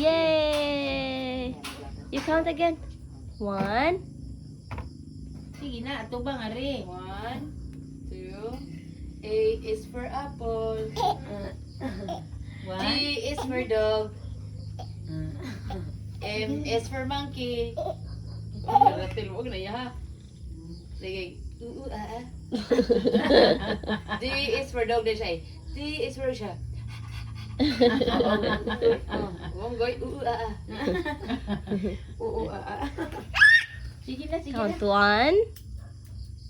Yay! You count again. 1. Sige na, ato ba nga rin? 1, 2. A is for apple. G 1. is for dog. M is for monkey. Ratil, huwag na iya ha. Sige. D is for dog din siya eh. D is for siya. Wonggoy. Sige na, sige na. Count 1.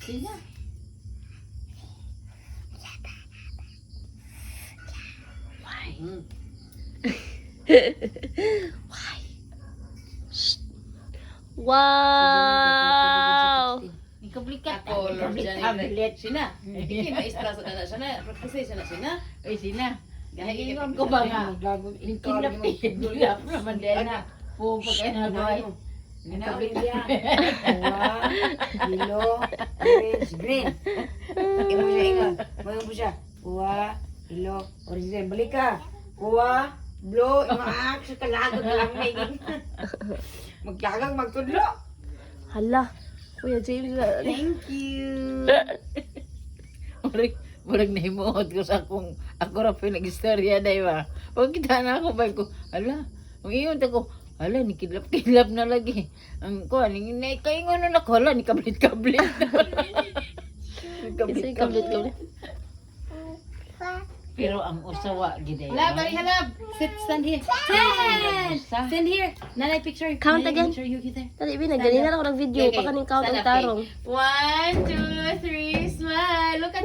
Sige na. Wow! Ikablikat. Ako, Lord Ikablikat. Sina. Iki maestra sa kana sana. Practice sana sina. Uy, sina. Gahigin Ingon ko ba nga? Kinap naman din na. Pupo kayo na doy. Ikablikat. Yellow, orange, green. Imo siya ingon. Mo siya. Kuha, yellow, orange, green. Balik ka. Kuha, blue, imaak sa kalagod lang may. Maglagang magtudlo. Hala. Kuya James. Thank you. Murag na himuot ko sa akong ako ra pinag-istorya day ba. Pag kita na ako ba ko, ala, ang iyon ko, ala ni kidlap na lagi. Ang ko ni kaingon na ko, ala ni kablit-kablit. Kasi kablit-kablit. Pero ang usawa gid ay. Halab, bari halab. Stand here. Stand here. Nanay picture. Count Nanay again. Picture you there. Dali, Bina. Ganyan na ako ng video. Okay, Pakaning count stand ang up, okay. tarong. 1, 2, 3, smile. Look at